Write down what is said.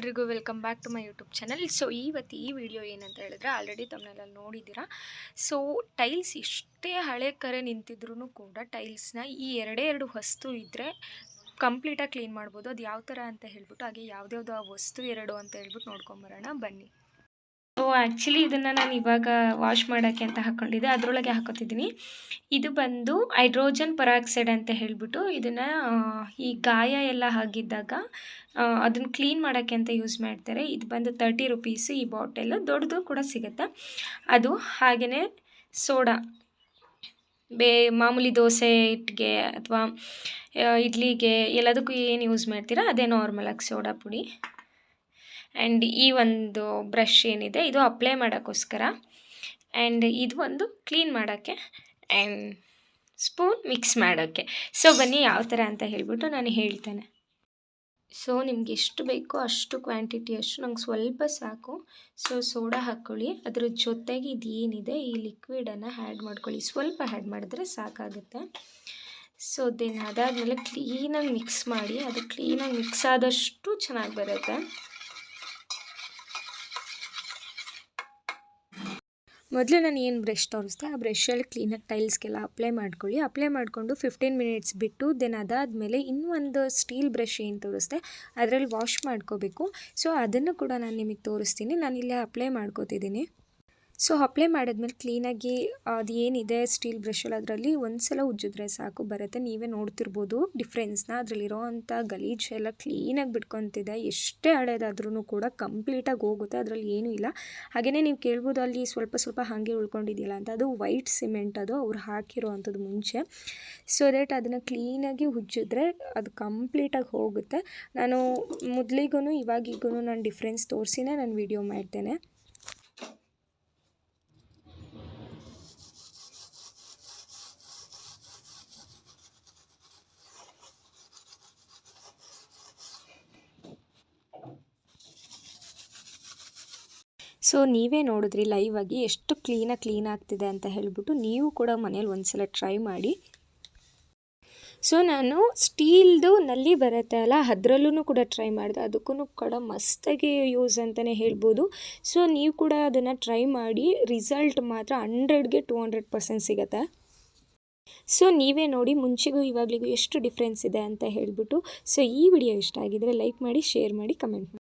ಎಲ್ರಿಗೂ welcome back to my YouTube channel. So ಇವತ್ತು ಈ ವಿಡಿಯೋ ಏನಂತ ಹೇಳಿದ್ರೆ ಆಲ್ರೆಡಿ ತಮ್ಮನೆಲ್ಲ ನೋಡಿದ್ದೀರಾ. ಸೊ ಟೈಲ್ಸ್ ಎಷ್ಟೇ ಹಳೆ ಕರೆ ನಿಂತಿದ್ರೂ ಕೂಡ ಟೈಲ್ಸ್ನ ಈ ಎರಡು ವಸ್ತು ಇದ್ದರೆ ಕಂಪ್ಲೀಟಾಗಿ ಕ್ಲೀನ್ ಮಾಡ್ಬೋದು. ಅದು ಯಾವ ಥರ ಅಂತ ಹೇಳ್ಬಿಟ್ಟು ಹಾಗೆ ಯಾವುದ್ಯಾವುದು ಆ ವಸ್ತು ಎರಡು ಅಂತ ಹೇಳ್ಬಿಟ್ಟು ನೋಡ್ಕೊಂಬರೋಣ ಬನ್ನಿ. ಸೊ ಆ್ಯಕ್ಚುಲಿ ಇದನ್ನು ನಾನು ಇವಾಗ ವಾಶ್ ಮಾಡೋಕ್ಕೆ ಅಂತ ಹಾಕ್ಕೊಂಡಿದ್ದೆ, ಅದರೊಳಗೆ ಹಾಕೋತಿದ್ದೀನಿ. ಇದು ಬಂದು ಹೈಡ್ರೋಜನ್ ಪರಾಕ್ಸೈಡ್ ಅಂತ ಹೇಳಿಬಿಟ್ಟು ಇದನ್ನು ಈ ಗಾಯ ಎಲ್ಲ ಆಗಿದ್ದಾಗ ಅದನ್ನು ಕ್ಲೀನ್ ಮಾಡೋಕ್ಕೆ ಅಂತ ಯೂಸ್ ಮಾಡ್ತಾರೆ. ಇದು ಬಂದು 30 ರುಪೀಸು ಈ ಬಾಟೆಲ್, ದೊಡ್ಡದು ಕೂಡ ಸಿಗುತ್ತೆ ಅದು. ಹಾಗೆಯೇ ಸೋಡಾ, ಮಾಮೂಲಿ ದೋಸೆ ಹಿಟ್ಟಿಗೆ ಅಥವಾ ಇಡ್ಲಿಗೆ ಎಲ್ಲದಕ್ಕೂ ಏನು ಯೂಸ್ ಮಾಡ್ತೀರಾ ಅದೇ ನಾರ್ಮಲಾಗಿ ಸೋಡಾ ಪುಡಿ. ಆ್ಯಂಡ್ ಈ ಒಂದು ಬ್ರಷ್ ಏನಿದೆ ಇದು ಅಪ್ಲೈ ಮಾಡೋಕ್ಕೋಸ್ಕರ, ಆ್ಯಂಡ್ ಇದು ಒಂದು ಕ್ಲೀನ್ ಮಾಡೋಕ್ಕೆ, ಆ್ಯಂಡ್ ಸ್ಪೂನ್ ಮಿಕ್ಸ್ ಮಾಡೋಕ್ಕೆ. ಸೊ ಬನ್ನಿ ಯಾವ ಥರ ಅಂತ ಹೇಳ್ಬಿಟ್ಟು ನಾನು ಹೇಳ್ತೇನೆ. ಸೊ ನಿಮ್ಗೆ ಎಷ್ಟು ಬೇಕೋ ಅಷ್ಟು ಕ್ವಾಂಟಿಟಿ ಅಷ್ಟು, ನಂಗೆ ಸ್ವಲ್ಪ ಸಾಕು. ಸೊ ಸೋಡಾ ಹಾಕ್ಕೊಳ್ಳಿ, ಅದ್ರ ಜೊತೆಗೆ ಇದು ಏನಿದೆ ಈ ಲಿಕ್ವಿಡನ್ನು ಆ್ಯಡ್ ಮಾಡ್ಕೊಳ್ಳಿ. ಸ್ವಲ್ಪ ಆ್ಯಡ್ ಮಾಡಿದ್ರೆ ಸಾಕಾಗುತ್ತೆ. ಸೊ ದೆನ್ ಅದಾದಮೇಲೆ ಕ್ಲೀನಾಗಿ ಮಿಕ್ಸ್ ಮಾಡಿ. ಅದು ಕ್ಲೀನಾಗಿ ಮಿಕ್ಸ್ ಆದಷ್ಟು ಚೆನ್ನಾಗಿ ಬರುತ್ತೆ. ಮೊದಲು ನಾನು ಏನು ಬ್ರಷ್ ತೋರಿಸ್ದೆ ಆ ಬ್ರಷಲ್ಲಿ ಕ್ಲೀನಾಗಿ ಟೈಲ್ಸ್ಗೆಲ್ಲ ಅಪ್ಲೈ ಮಾಡ್ಕೊಳ್ಳಿ. ಅಪ್ಲೈ ಮಾಡಿಕೊಂಡು 15 ಮಿನಿಟ್ಸ್ ಬಿಟ್ಟು ದೆನ್ ಅದಾದಮೇಲೆ ಇನ್ನೂ ಒಂದು ಸ್ಟೀಲ್ ಬ್ರಷ್ ಏನು ತೋರಿಸ್ದೆ ಅದರಲ್ಲಿ ವಾಶ್ ಮಾಡ್ಕೋಬೇಕು. ಸೊ ಅದನ್ನು ಕೂಡ ನಾನು ನಿಮಗೆ ತೋರಿಸ್ತೀನಿ. ನಾನಿಲ್ಲೇ ಅಪ್ಲೈ ಮಾಡ್ಕೋತಿದ್ದೀನಿ. ಸೊ ಅಪ್ಲೈ ಮಾಡಿದ್ಮೇಲೆ ಕ್ಲೀನಾಗಿ ಅದು ಏನಿದೆ ಸ್ಟೀಲ್ ಬ್ರಷಲ್ಲಿ ಅದರಲ್ಲಿ ಒಂದು ಸಲ ಉಜ್ಜಿದ್ರೆ ಸಾಕು ಬರುತ್ತೆ. ನೀವೇ ನೋಡ್ತಿರ್ಬೋದು ಡಿಫ್ರೆನ್ಸ್ನ. ಅದರಲ್ಲಿರೋವಂಥ ಗಲೀಜು ಎಲ್ಲ ಕ್ಲೀನಾಗಿ ಬಿಟ್ಕೊತಿದೆ. ಎಷ್ಟೇ ಹಳೇದಾದ್ರೂ ಕೂಡ ಕಂಪ್ಲೀಟಾಗಿ ಹೋಗುತ್ತೆ, ಅದರಲ್ಲಿ ಏನೂ ಇಲ್ಲ. ಹಾಗೆಯೇ ನೀವು ಕೇಳ್ಬೋದು ಅಲ್ಲಿ ಸ್ವಲ್ಪ ಹಾಗೆ ಉಳ್ಕೊಂಡಿದೆಯಲ್ಲ ಅಂತ, ಅದು ವೈಟ್ ಸಿಮೆಂಟ್, ಅದು ಅವ್ರು ಹಾಕಿರೋ ಅಂಥದ್ದು ಮುಂಚೆ. ಸೊ ದಟ್ ಅದನ್ನು ಕ್ಲೀನಾಗಿ ಉಜ್ಜಿದ್ರೆ ಅದು ಕಂಪ್ಲೀಟಾಗಿ ಹೋಗುತ್ತೆ. ನಾನು ಮೊದಲಿಗೂ ಇವಾಗಿಗೂ ನಾನು ಡಿಫ್ರೆನ್ಸ್ ತೋರಿಸಿನೇ ನಾನು ವಿಡಿಯೋ ಮಾಡ್ತೇನೆ. ಸೊ ನೀವೇ ನೋಡಿದ್ರಿ ಲೈವಾಗಿ ಎಷ್ಟು ಕ್ಲೀನ್ ಆಗ್ತಿದೆ ಅಂತ ಹೇಳ್ಬಿಟ್ಟು. ನೀವು ಕೂಡ ಮನೇಲಿ ಒಂದ್ಸಲ ಟ್ರೈ ಮಾಡಿ. ಸೊ ನಾನು ಸ್ಟೀಲ್ದು ನಲ್ಲಿ ಬರುತ್ತೆ ಅಲ್ಲ ಅದರಲ್ಲೂ ಕೂಡ ಟ್ರೈ ಮಾಡಿದೆ, ಅದಕ್ಕೂ ಕೂಡ ಮಸ್ತಾಗಿ ಯೂಸ್ ಅಂತಲೇ ಹೇಳ್ಬೋದು. ಸೊ ನೀವು ಕೂಡ ಅದನ್ನು ಟ್ರೈ ಮಾಡಿ, ರಿಸಲ್ಟ್ ಮಾತ್ರ 100ಗೆ 200% ಸಿಗುತ್ತೆ. ಸೊ ನೀವೇ ನೋಡಿ ಮುಂಚೆಗೂ ಇವಾಗಲಿಗೂ ಎಷ್ಟು ಡಿಫ್ರೆನ್ಸ್ ಇದೆ ಅಂತ ಹೇಳ್ಬಿಟ್ಟು. ಸೊ ಈ ವಿಡಿಯೋ ಇಷ್ಟ ಆಗಿದ್ರೆ ಲೈಕ್ ಮಾಡಿ, ಶೇರ್ ಮಾಡಿ, ಕಮೆಂಟ್ ಮಾಡಿ.